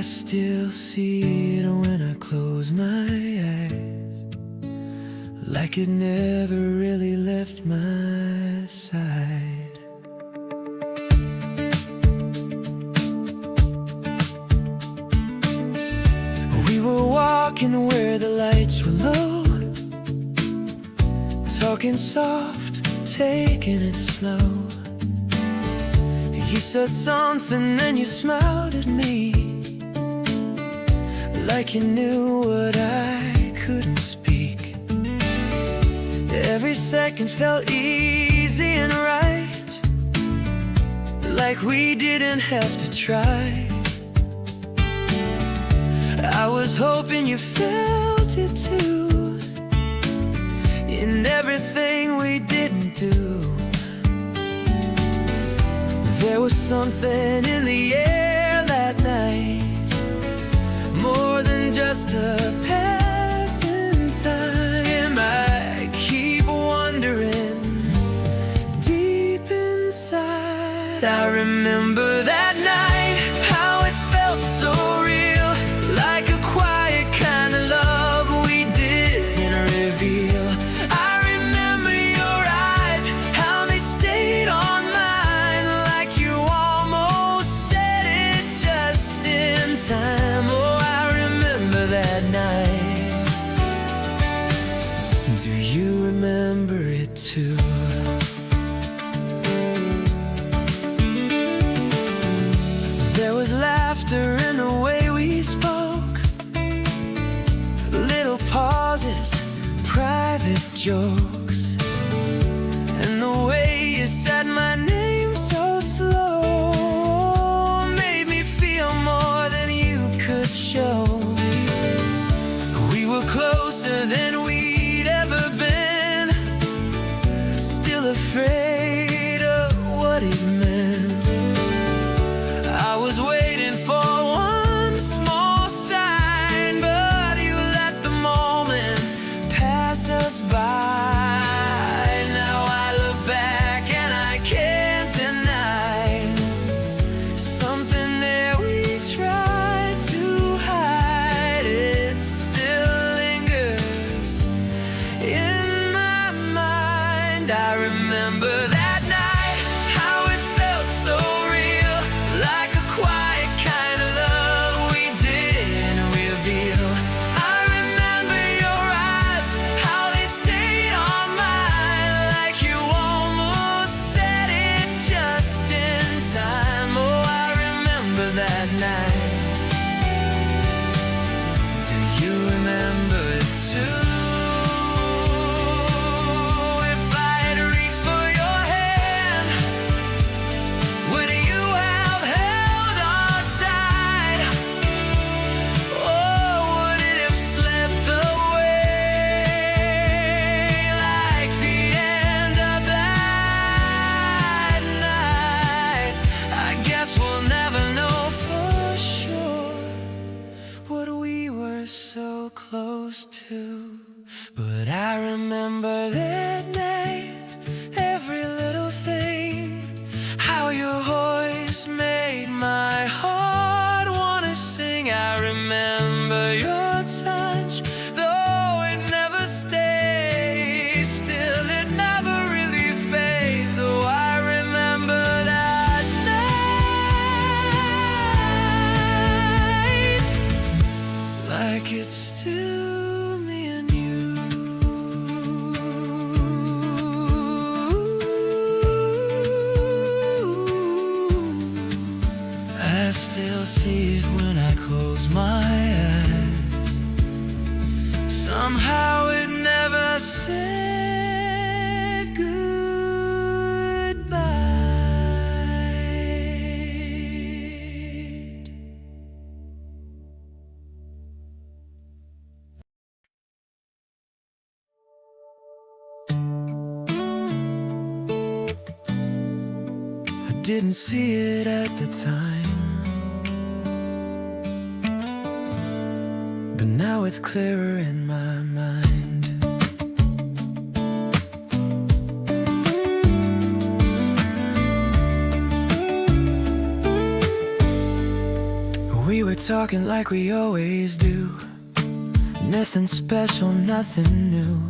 still see it when I close my eyes, like it never really left my side. We were walking where the lights were low, talking soft, taking it slow. You said something and you smiled at me, like you knew what I couldn't speak. Every second felt easy and right, like we didn't have to try. I was hoping you felt it too, in everything we didn't do. There was something in the air that night, more than just a passing time. I keep wondering, deep inside, I remember that night, how it felt so real, like a quiet kind of love we didn't reveal. I remember your eyes, how they stayed on mine, like you almost said it just in time. Oh, I remember that night. Do you remember it too? There was laughter in the way we spoke, little pauses, private jokes, and the way you said my name so slow made me feel more than you could show. We were closer than we'd ever been, still afraid of what it meant. I was waiting for one small sign, but you let the moment pass us by. Now I look back and I can't deny something there we tried to hide. It still lingers in my mind. I remember that night, how it felt so real, like a quiet kind of love we didn't reveal. I remember your eyes, how they stayed on mine, like you almost said it just in time. Oh, I remember that night. Do you remember it too? If I had reached for your hand, would you have held on tight? Or would it have slipped away like the end of that night? I guess we'll never know for sure what we were so close to. But I remember that night, every little thing, how your voice made my heart wanna sing. I remember your touch, though it never stays, still it never really fades. Oh, I remember that night, like it's still me and you. I still see it when I close my eyes. Somehow it never said goodbye. I didn't see it at the time, but now it's clearer in my mind. We were talking like we always do. Nothing special, nothing new.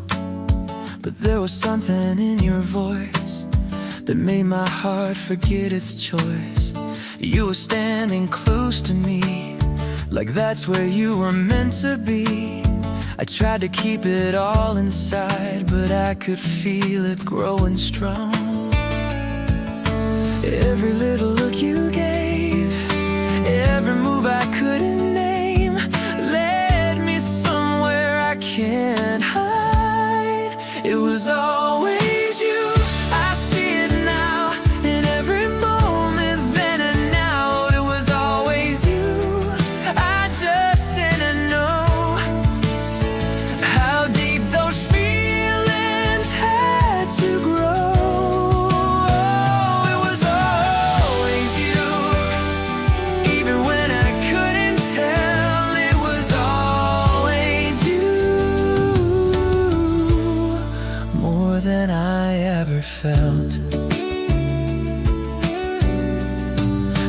But there was something in your voice that made my heart forget its choice. You were standing close to me, like that's where you were meant to be. I tried to keep it all inside, but I could feel it growing strong. Every little look you gave, every move I couldn't name, led me somewhere I can't hide. It was always you. I see it now, in every moment, then and now. It was always you. I just didn't know how deep those feelings had to grow. It was always you, even when I couldn't tell. It was always you, more than I ever felt.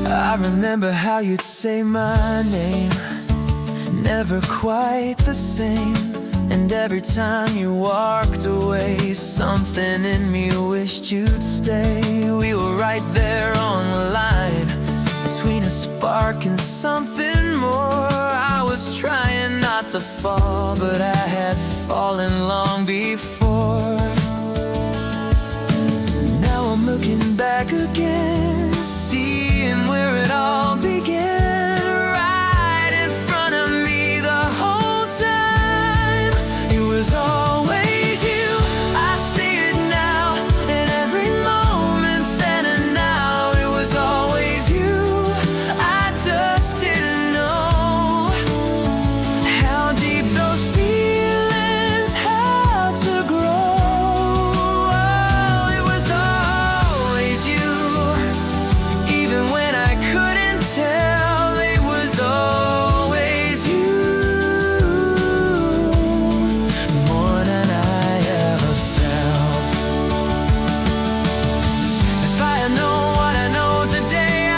I remember how you'd say my name, never quite the same. And every time you walked away, something in me wished you'd stay. We were right there on the line, between a spark and something more. I was trying not to fall, but I had fallen long before. Now I'm looking back again, seeing where it all began, right in front of me the whole time. It was always you. I see it now, in every moment, then and now. It was always you. I just didn't know how deep those feelings had to grow. It was always you, even when I couldn't tell. It was always you, more than I ever felt. If I had known what I know today, I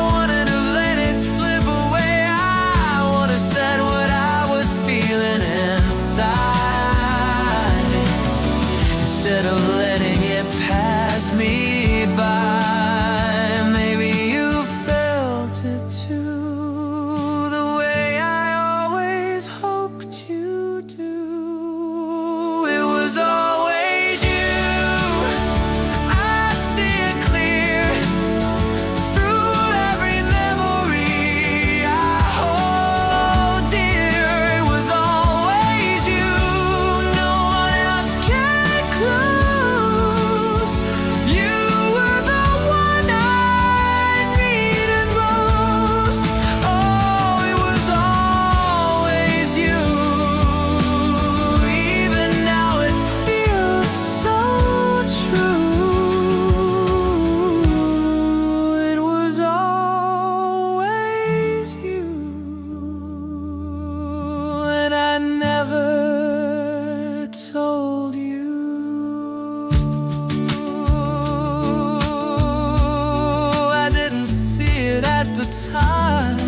wouldn't have let it slip away. I would have said what I was feeling inside, instead of letting it pass me by. Maybe you felt it too, the way I always hoped you do. It was always you. I see it clear, through every memory I hold dear. It was always you. No one else came close. You were the one I needed most. Oh, it was always you. Even now it feels so true. It was always you, and I never told you. I didn't see it at the time.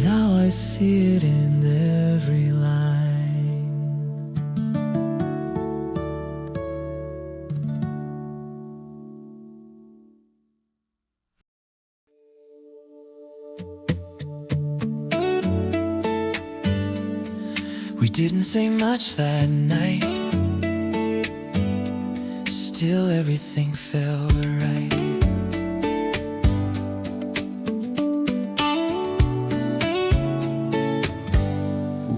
Now I see it in every line. We didn't say much that night, still everything felt right.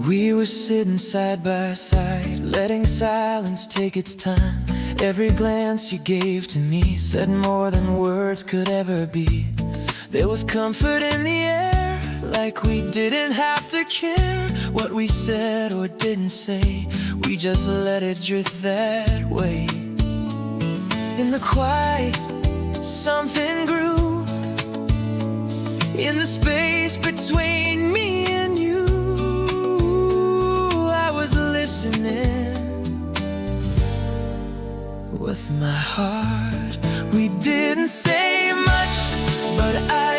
We were sitting side by side, letting silence take its time. Every glance you gave to me said more than words could ever be. There was comfort in the air, like we didn't have to care what we said or didn't say. We just let it drift that way. In the quiet, something grew, in the space between me and you. I was listening with my heart. We didn't say much, but I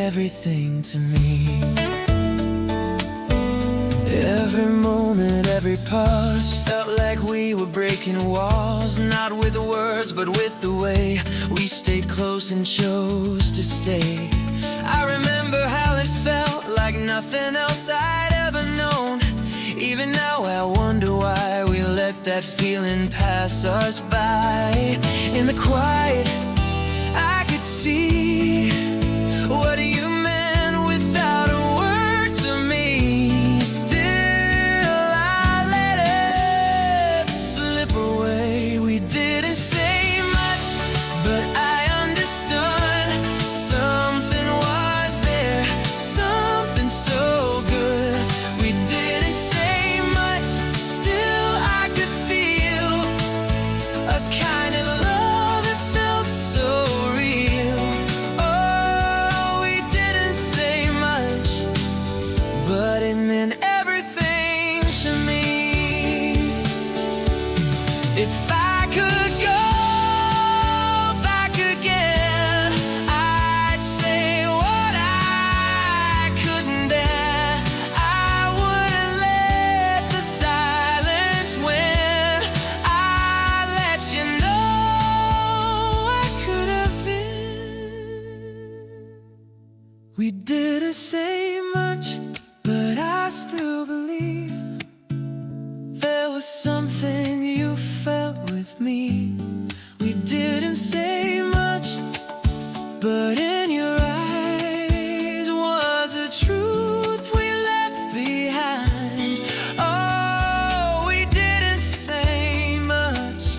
everything to me. Every moment, every pause felt like we were breaking walls, not with words, but with the way we stayed close and chose to stay. I remember how it felt like nothing else I'd ever known. Even now I wonder why we let that feeling pass us by. In the quiet, I could see what you meant without a word to me. Still, I let it slip away. We didn't say much, but I understood. Something was there, something so good. We didn't say much, still I could feel a kind of love that felt so real. Oh, we didn't say much, but it meant everything to me. If I could go back again, I'd say what I couldn't then. I wouldn't let the silence win. I let you know I could have been. We didn't say much, but I still believe there was something you felt with me. We didn't say much, but in your eyes was a truth we left behind. Oh, we didn't say much,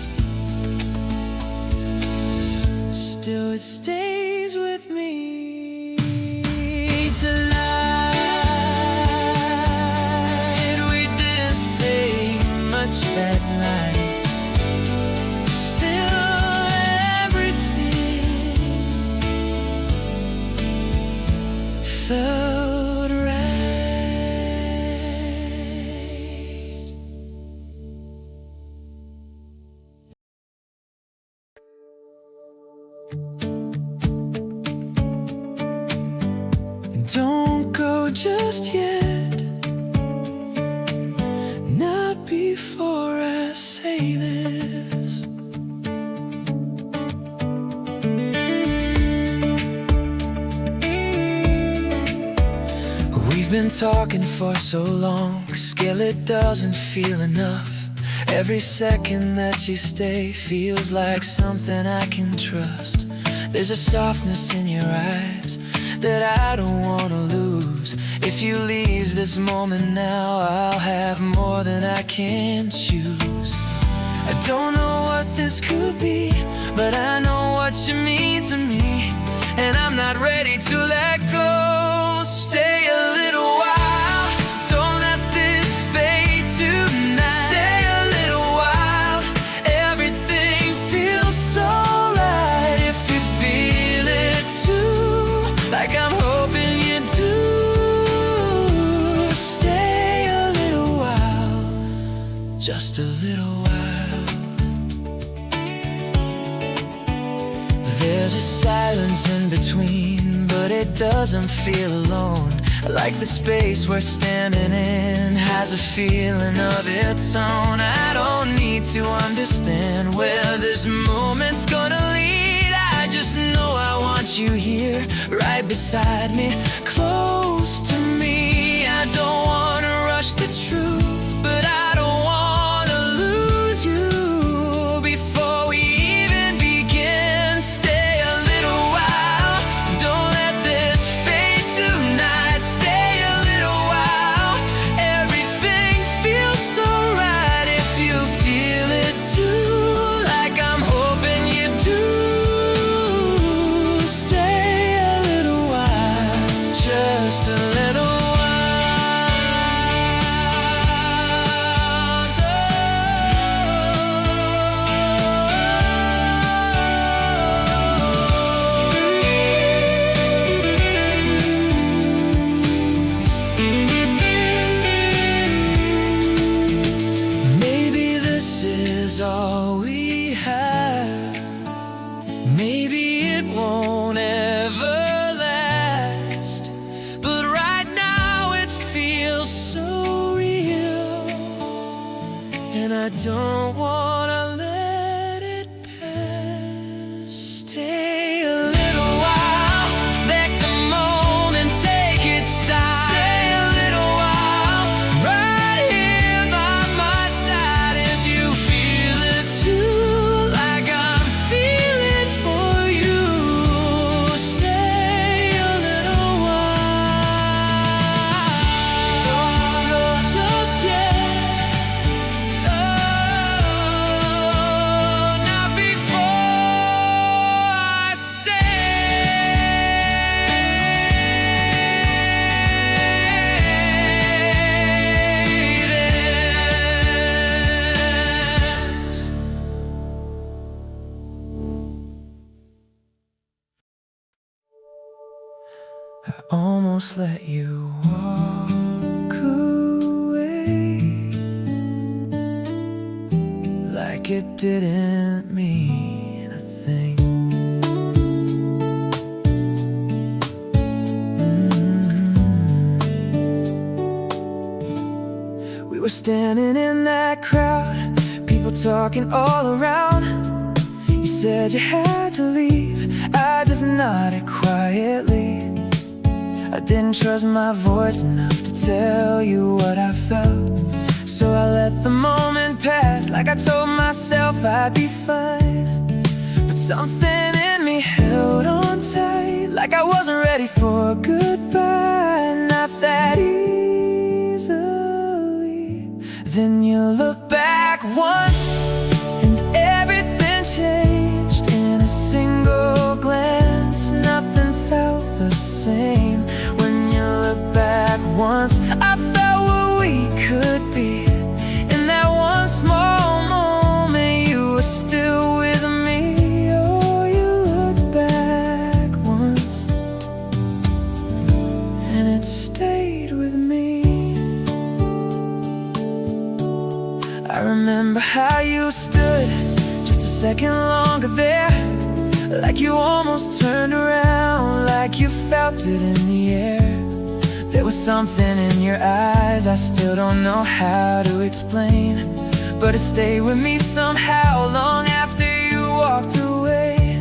still it stays with me tonight. We didn't say much that night. Still everything felt right. Don't go just yet, not before I say this. We've been talking for so long, still it doesn't feel enough. Every second that you stay feels like something I can trust. There's a softness in your eyes that I don't wanna lose. If you leave this moment now, I'll have more than I can choose. I don't know what this could be, but I know what you mean to me, and I'm not ready to let go. Stay a little while, don't let this fade tonight. Stay a little while, everything feels so right. If you feel it too, like I'm hoping you do, stay a little while, just a little while. There's a silence in between, but it doesn't feel alone. Like the space we're standing in has a feeling of its own. I don't need to understand where this moment's gonna lead. I just know I want you here, right beside me, close to me. I don't wanna rush the truth, but I don't wanna lose you before we even begin. Stay a little while, don't let this fade tonight. Stay a little while, everything feels so right. If you feel it too, like I'm hoping you do, stay a little while, just a little while. I almost let you walk away, like it didn't mean a thing. We were standing in that crowd, people talking all around. You said you had to leave, I just nodded quietly. I didn't trust my voice enough to tell you what I felt, so I let the moment pass, like I told myself I'd be fine. But something in me held on tight, like I wasn't ready for goodbye. Not that easily. Then you look back once, and everything changed in a single glance. Nothing felt the same. When you look back once, I felt what we could be. In that one small moment, you were still with me. Oh, you looked back once, and it stayed with me. I remember how you stood just a second longer there, like you almost turned around, like you felt it in the air. There was something in your eyes I still don't know how to explain, but it stayed with me somehow long after you walked away.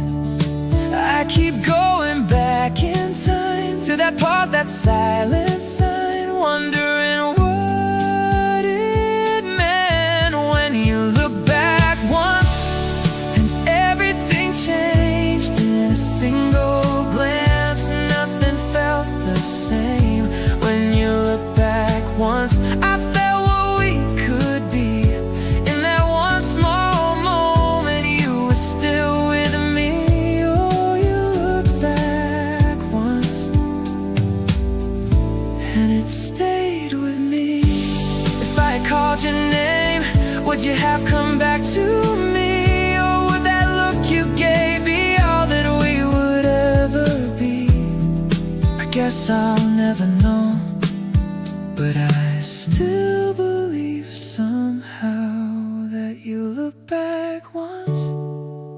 I keep going back in time to that pause, that silent sign, wondering what it meant. When you look back once, and everything changed in a single glance. Nothing felt the same. When you look back once, I felt what we could be. In that one small moment, you were still with me. Oh, you looked back once, and it stayed with me. If I had called your name, would you have come back to me? Or would that look you gave be all that we would ever be? I guess I'll never know, but I still believe somehow that you look back once,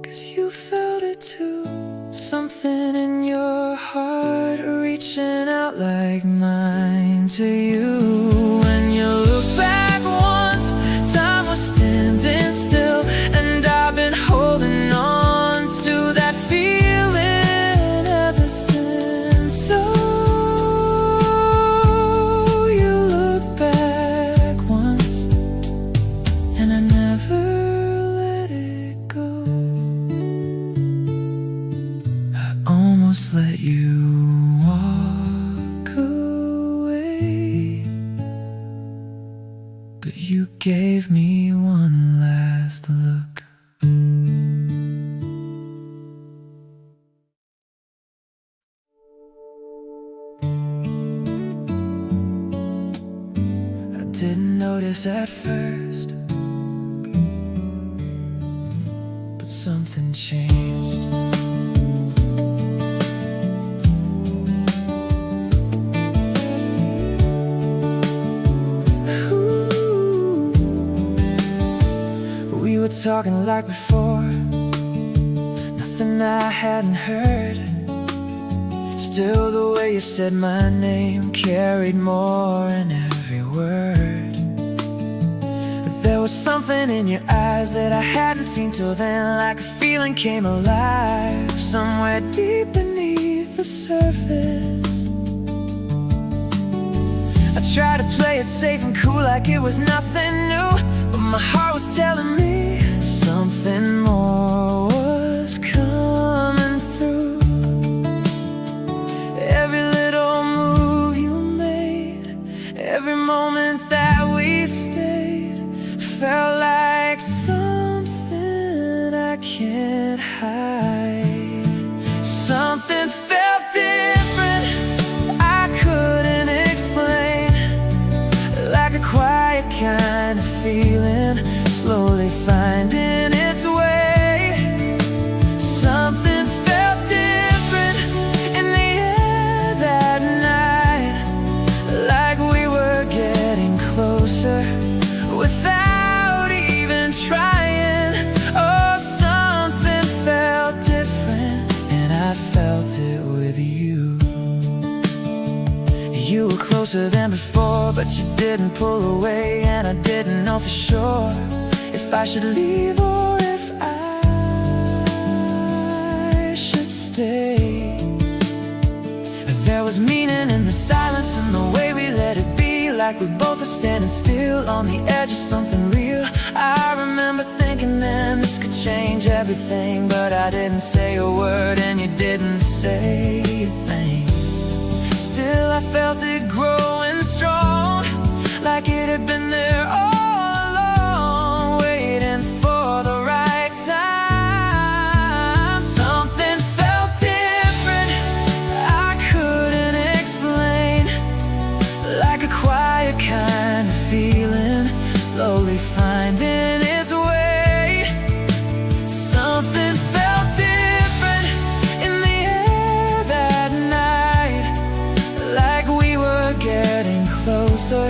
'cause you felt it too. Something in your heart reaching out like mine to you. When you look back once, time was standing still, and I've been holding on to that feeling ever since. Oh, you look back once, and I never let it go. I almost let you walk away, but you gave me one last look. I didn't notice at first, but something changed. We were talking like before, nothing I hadn't heard. Still the way you said my name carried more in every word. But there was something in your eyes that I hadn't seen till then, like a feeling came alive somewhere deep beneath the surface. I tried to play it safe and cool like it was nothing new, but my heart was telling me something more was coming through. Every little move you made, every moment that we stayed, felt like something I can't hide. Something felt different, I couldn't explain, like a quiet kind of feeling slowly finding its way. Something felt different in the air that You were closer than before, but you didn't pull away. And I didn't know for sure if I should leave or if I should stay. There was meaning in the silence and the way we let it be, like we both were standing still on the edge of something real. I remember thinking then this could change everything, but I didn't say a word and you didn't say a thing. Still I felt it growing strong, like it had been there all along, waiting for the right time. Something felt different, I couldn't explain, like a quiet kind of feeling, slowly finding its way. Something felt different in the air that night, like we were getting closer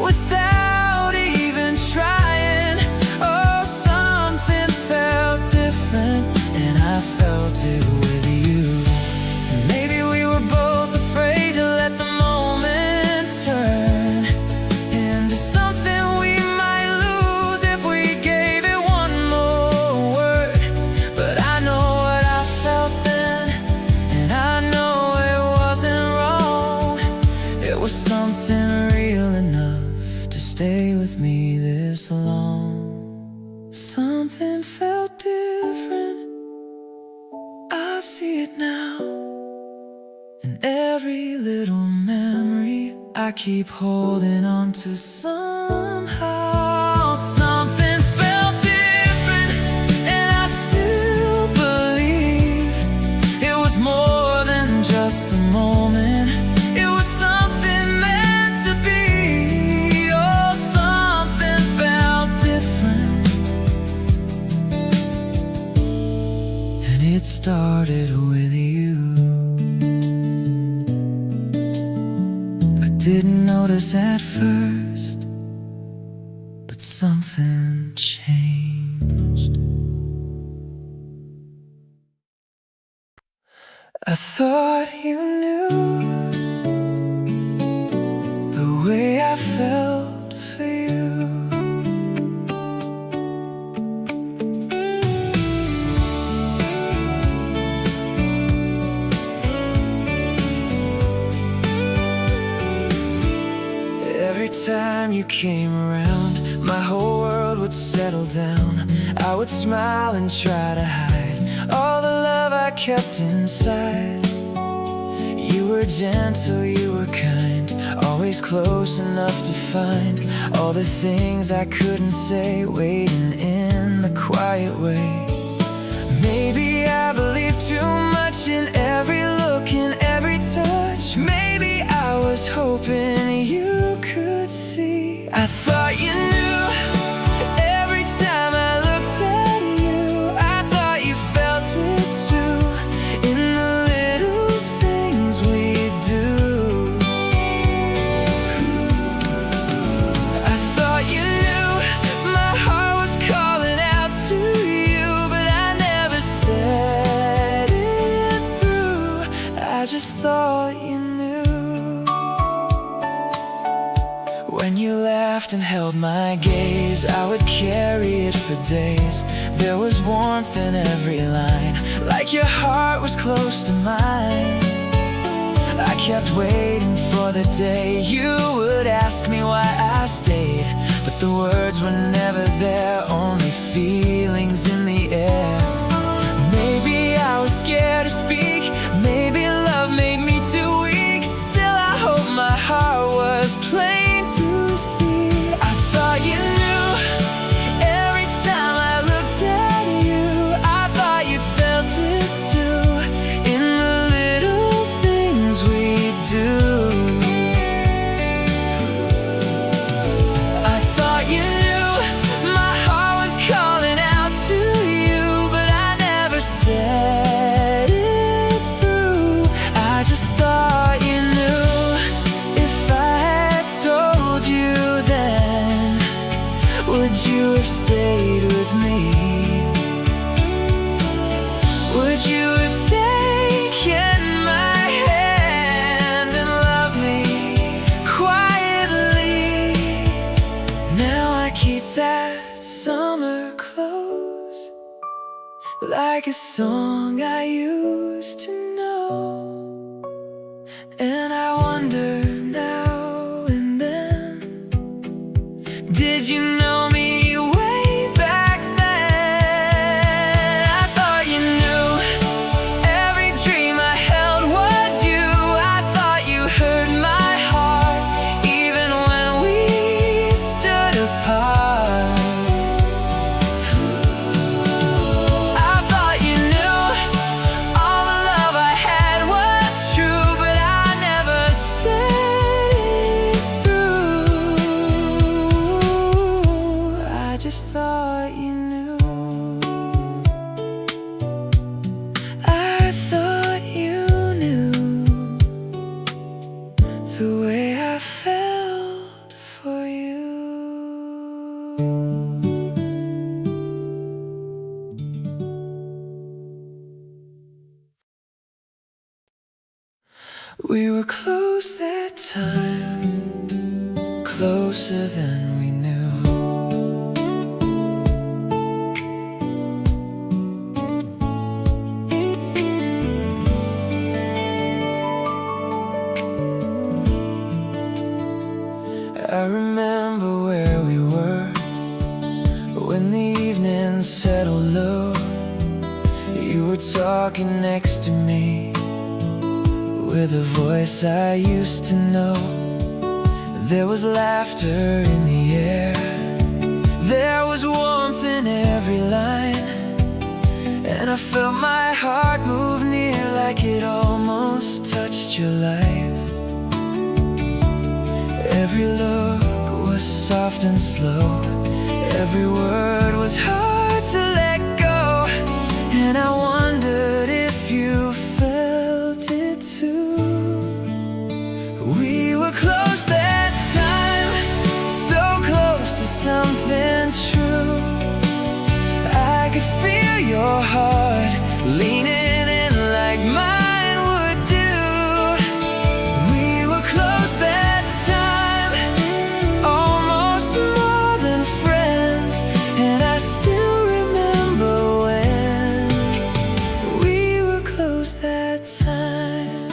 without even trying. Oh, something felt different, and I felt it with you. Maybe we were both afraid to let the moment turn into something we might lose if we gave it one more word. But I know what I felt then, and I know it wasn't wrong. It was something real enough to stay with me this long. Something felt different, I see it now. And every little memory I keep holding on to somehow. Something felt different, and I still believe it was more than just a moment. It was something meant to be. Oh, something felt different, and it started with you. Didn't notice at first, but something changed. I thought you knew the way I felt for you. Every time you came around, my whole world would settle down. I would smile and try to hide all the love I kept inside. You were gentle, you were kind, always close enough to find all the things I couldn't say, waiting in the quiet way. Maybe I believed too much in every look, in every touch. Maybe I was hoping you could see. I thought you knew every time I looked at you. I thought you felt it too, in the little things we do. I thought you knew my heart was calling out to you, but I never said it through. I just thought you knew. When you laughed and held my gaze, I would carry it for days. There was warmth in every line, like your heart was close to mine. I kept waiting for the day you would ask me why I stayed, but the words were never there, only feelings in the air. Maybe I was scared to speak, maybe love made me too weak. Still I hope my heart was plain to see. I thought you knew every time I looked at you. I thought you felt it too, in the little things we do. I thought you knew my heart was calling out to you, but I never said it through. I just thought wonder now and then, did you know me way back then? I thought you knew every dream I held was you. I thought you heard my heart even when we stood apart. I thought you knew all the love I had was true, but I never said it through. I just thought you knew. I thought you knew the way I felt for you. We were close that time, closer than we knew. I remember where we were when the evening settled low. You were talking next to me with a voice I used to know. There was laughter in the air, there was warmth in every line, and I felt my heart move near like it almost touched your life. Every look was soft and slow, every word was hard to let go, and I wondered if you felt it too. We were close that time, so close to something true. I could feel your heart leaning in like mine would do. We were close that time, almost more than friends, and I still remember when we were close that time.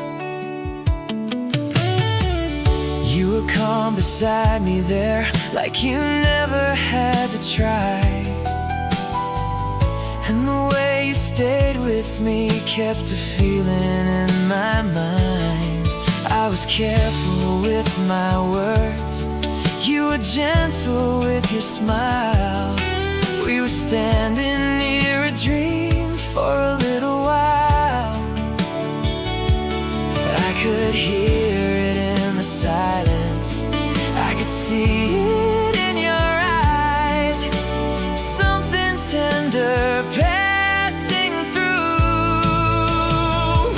You were calm beside me there, like you never had to try. And the way you stayed with me kept a feeling in my mind. I was careful with my words, you were gentle with your smile. We were standing near a dream for a little while. I could hear it in the silence, I could see it in your eyes, something tender passing through.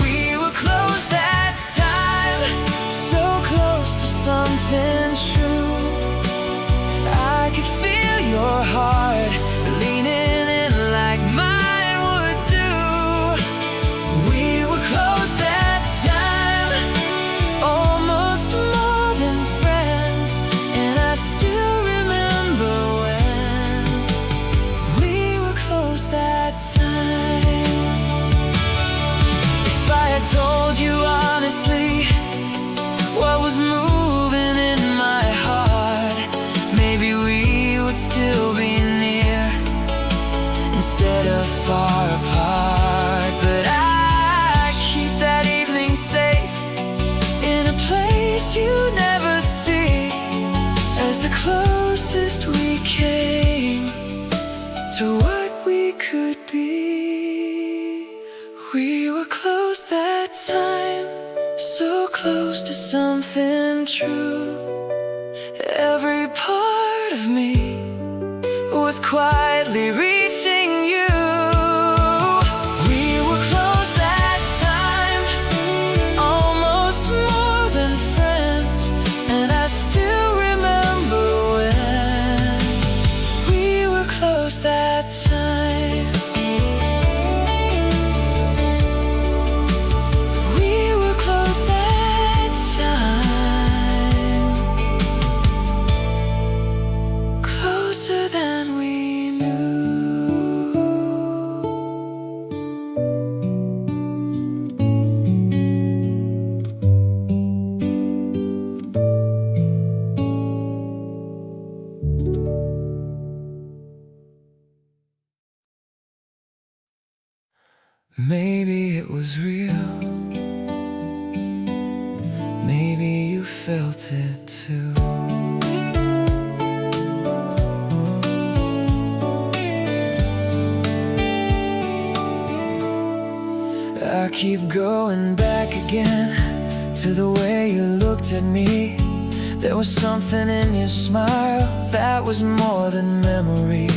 We were close that time, so close to something true. I could feel your heart leaning in like mine would do. We were close that time, almost more than friends, and I still remember when we were close that time. If I had told you honestly what was moving in my heart, maybe we would still be near instead of far apart. But I keep that evening safe in a place you never see, as the closest we came to what we could be. We were close that time, so close to something true. Every part of me was quietly reaching you. We were close that time, almost more than friends, and I still remember when we were close that time. We were close that time. maybe you felt it too. I keep going back again to the way you looked at me. There was something in your smile that was more than memory.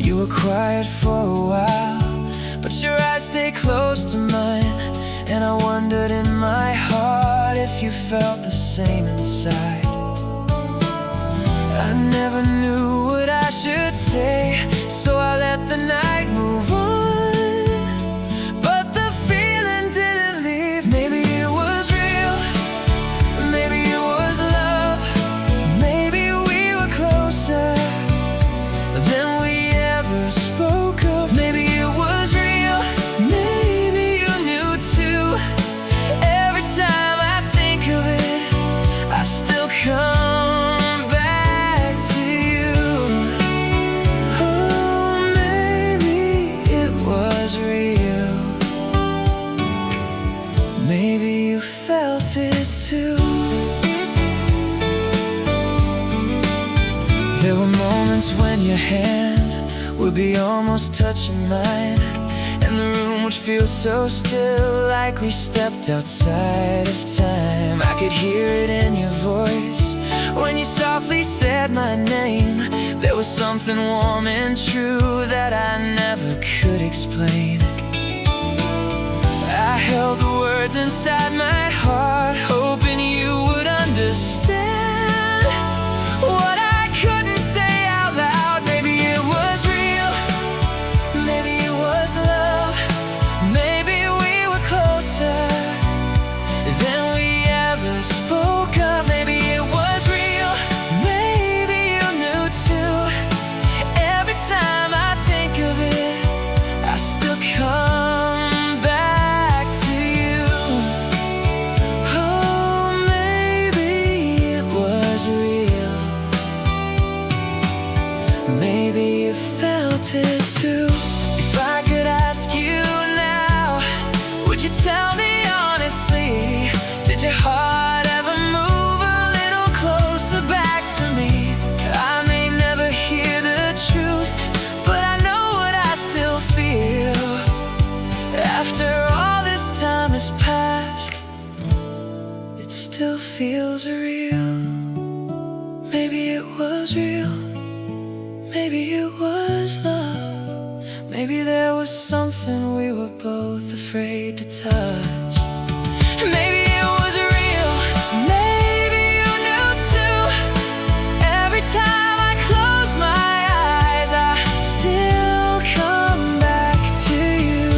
You were quiet for a while, but your eyes stayed close to mine. And I wondered in my heart if you felt the same inside. I never knew what I should say, so I let the night move on. There were moments when your hand would be almost touching mine, and the room would feel so still, like we stepped outside of time. I could hear it in your voice when you softly said my name. There was something warm and true that I never could explain. I held the words inside my heart, hoping you would understand what I couldn't say out loud. Maybe it was real, maybe it was love, maybe we were closer than we ever spoke of. Maybe it was real, maybe you knew too. Every time I think of it, I still come back to you. Oh, maybe it was real, maybe you felt it too. If I could ask you now, would you tell me honestly, did your heart ever move a little closer back to me? I may never hear the truth, but I know what I still feel. After all this time has passed, it still feels real. Maybe it was real, maybe it was love, maybe there was something we were both afraid to touch. Maybe it was real, maybe you knew too. Every time I close my eyes, I still come back to you.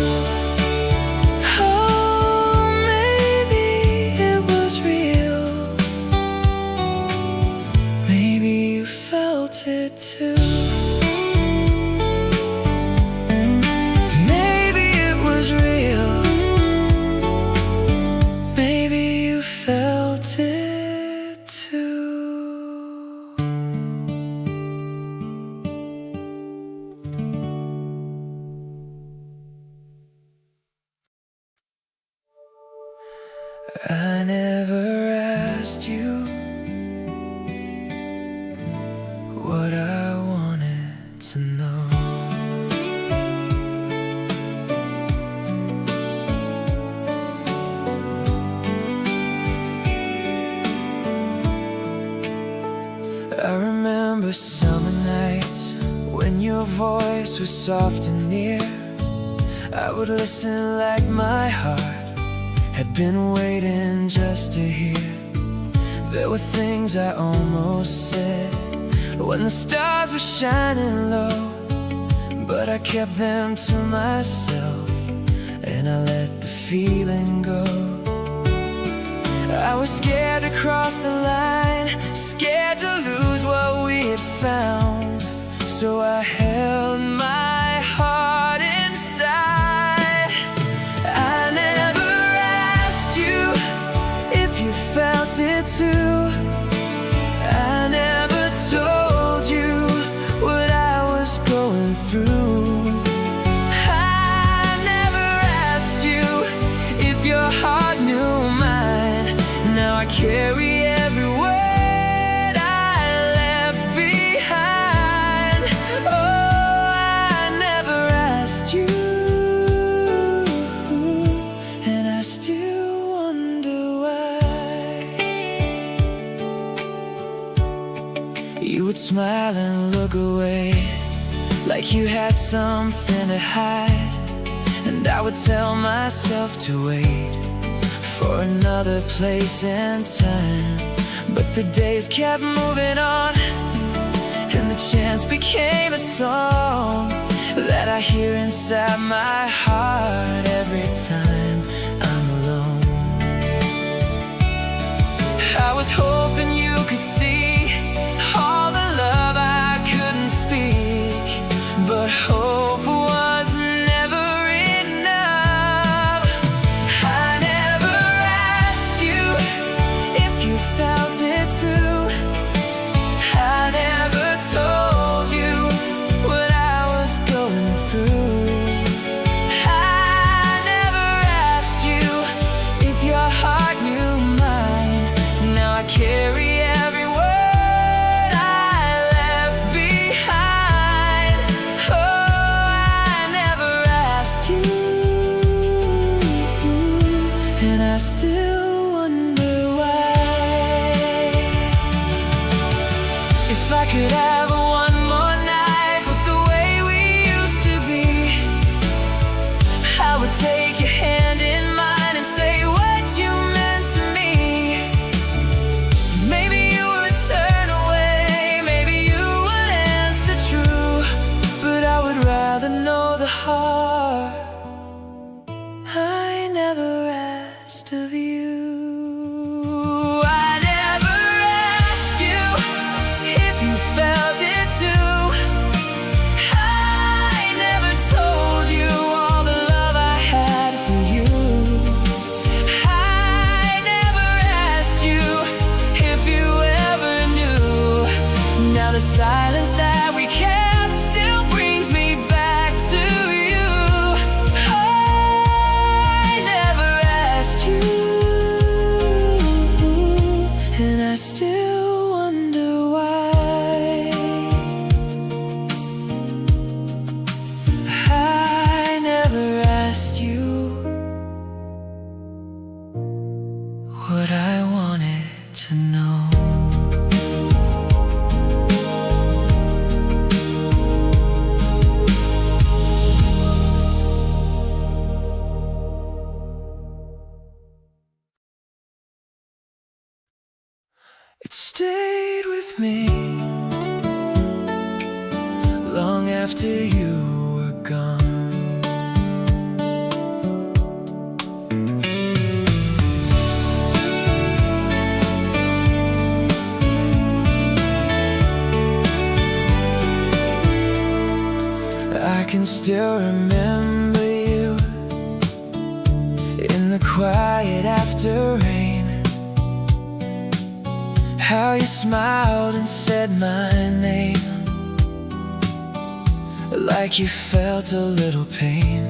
Oh, maybe it was real, maybe you felt it too. Maybe it was real, maybe you felt it too. I never asked you what I wanted to know. I remember summer nights when your voice was soft and near. I would listen like my heart had been waiting just to hear. There were things I almost said when the stars were shining low, but I kept them to myself and I let the feeling go. I was scared to cross the line, scared to lose what we had found, so I held my heart inside. I never asked you if you felt it too. I never told you what I was going through. I never asked you if your heart knew mine. Now I carry every word I left behind. Oh, I never asked you, and I still wonder why. You would smile and look away, like you had something to hide, and I would tell myself to wait for another place and time. But the days kept moving on, and the chance became a song that I hear inside my heart every time I'm alone. I was hoping you could see all the love I couldn't speak, but hope was never enough. I never asked you if you felt it too. I never told you what I was going through. I never asked you if your heart knew mine. Now I carry every word I left behind. Oh, I never asked you, and I still wonder why. If I could have one more night with the way we used to be, I would take your hand in mine and say what you meant to me. Maybe you would turn away, maybe you would answer true, but I would rather know the heart I never asked of you. I never asked you if you felt it too. I never told you all the love I had for you. I never asked you if you ever knew. Now the silence that we kept still brings me back to you. I never asked you, and I still wonder why. I never asked you what I wanted to know. It stayed with me long after you were gone. I can still remember you in the quiet after rain, how you smiled and said my name, like you felt a little pain.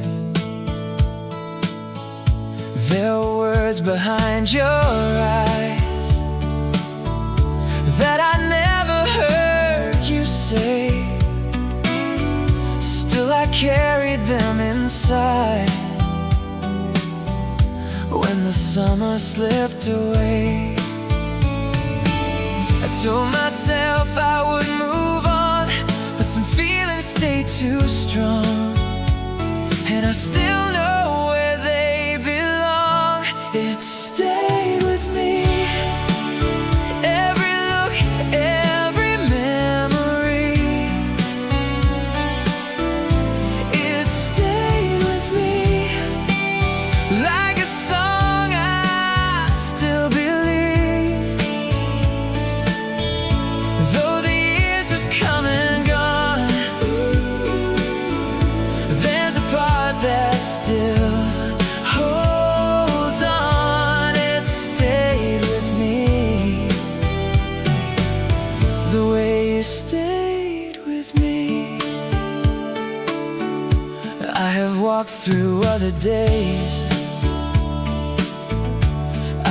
There were words behind your eyes that I never heard you say. Still I carried them inside when the summer slipped away. I told myself I would move on, but some feelings stay too strong, and I still know where they belong. It stayed with me, every look, every memory. It stayed with me like a song I still believe. Though the years have come and gone, there's a part that still holds on. It stayed with me the way you stayed with me. I have walked through other days,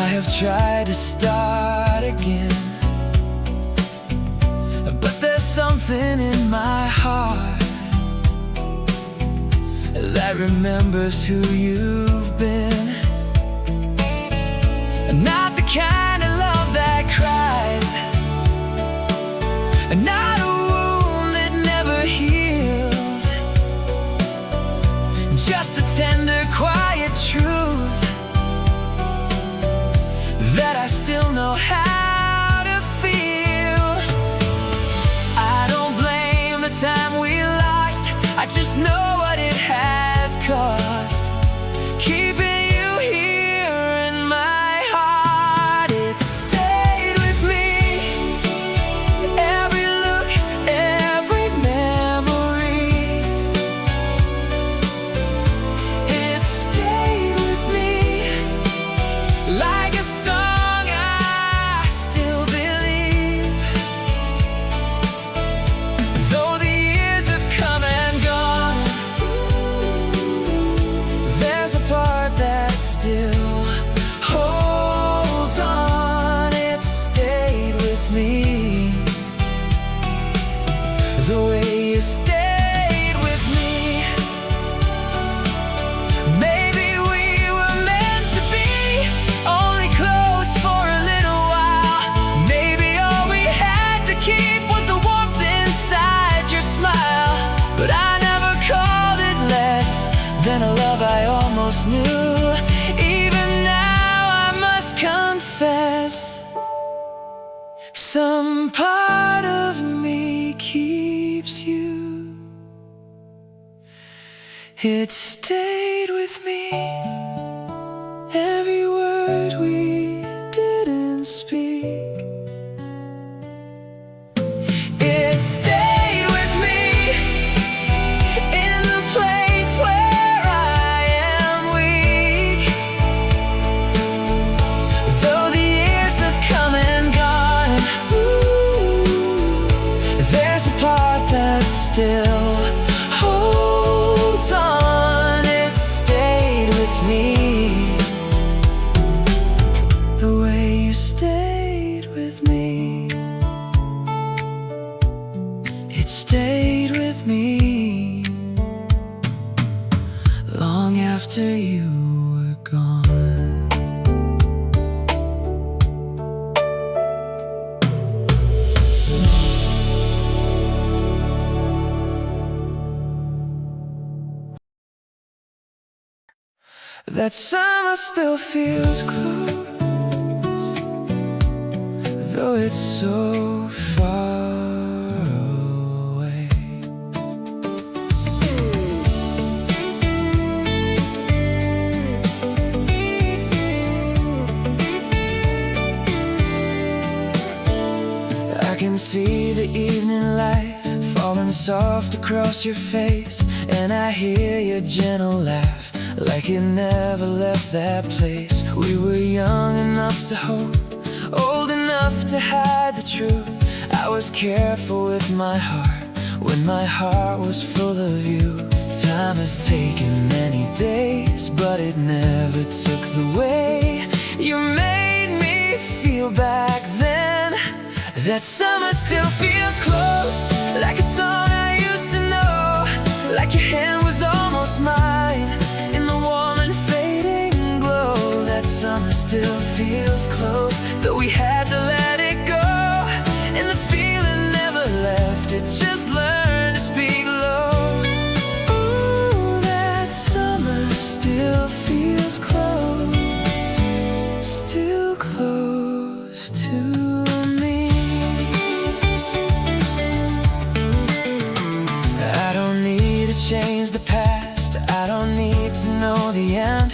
I have I've tried to start again, but there's something in my heart that remembers who you've been. Not the kind of love that cries, not a wound that never heals, just a tender, quiet truth that I still know how to feel. I don't blame the time we lost, I just know what it has cost. Keeping you here in my heart, it stayed with me. Every look, every memory, it stayed with me like a song I still believe. Though the years have come and gone, there's a part that still holds on. It stayed with me the way you stayed with me. Maybe we were meant to be only close for a little while. Maybe all we had to keep was the warmth inside your smile. But I never called it less than a love I almost knew. Even now I must confess, some part of me keeps you. It stayed with me, every word we didn't speak. It stayed with me in the place where I am weak. Though the years have come and gone, there's a part that still holds on. It stayed with me the way you stayed with me. It stayed with me long after you were gone. That summer still feels close, though it's so far away. I can see the evening light falling soft across your face, and I hear your gentle laugh like it never left that place. We were young enough to hope, old enough to hide the truth. I was careful with my heart when my heart was full of you. Time has taken many days, but it never took the way you made me feel back then. That summer still feels close, like a song I used to know, like your hand was almost mine in the warm and fading glow. That summer still feels close, though we had to let it go, and the feeling never left, it just learned to speak low. Ooh, that summer still feels close, still close to me. I don't need to change the past, I don't need to know the end.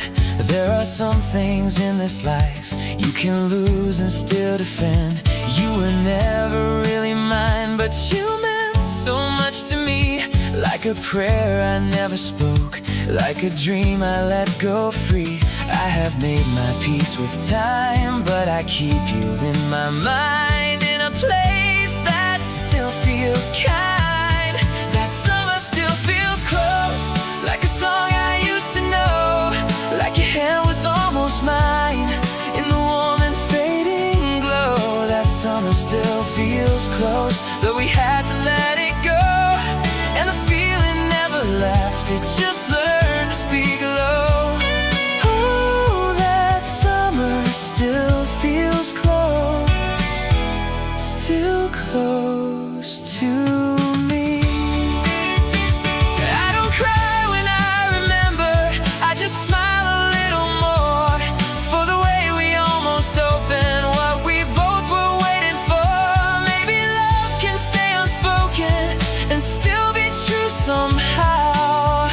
There are some things in this life you can lose and still defend. You were never really mine, but you meant so much to me. Like a prayer I never spoke, like a dream I let go free. I have made my peace with time, but I keep you in my mind, in a place that still feels kind. That summer still feels close, like a song I used to know, like your hand was almost mine in the warm and summer still feels close, though we had to let it go. And the feeling never left, it just learned to speak low. Oh, that summer still feels close, still close to me. I don't cry when I remember, I just smile a little more for the way we almost opened what we both were waiting for. Maybe love can stay unspoken and still be true somehow.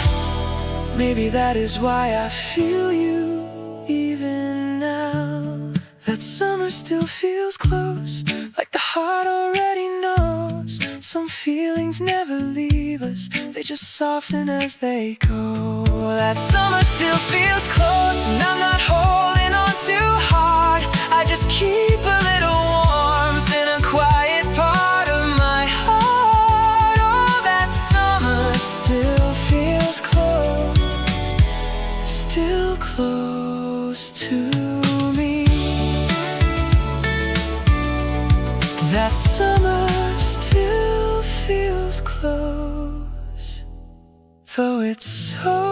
Maybe that is why I feel you even now. That summer still feels close, like the heart already knows. Some feelings never leave us, they just soften as they go. That summer still feels close, and I'm not holding on too hard. I just keep a little warmth in a quiet part of my heart. Oh, that summer still feels close, still close to me. That summer still feels close, though it's so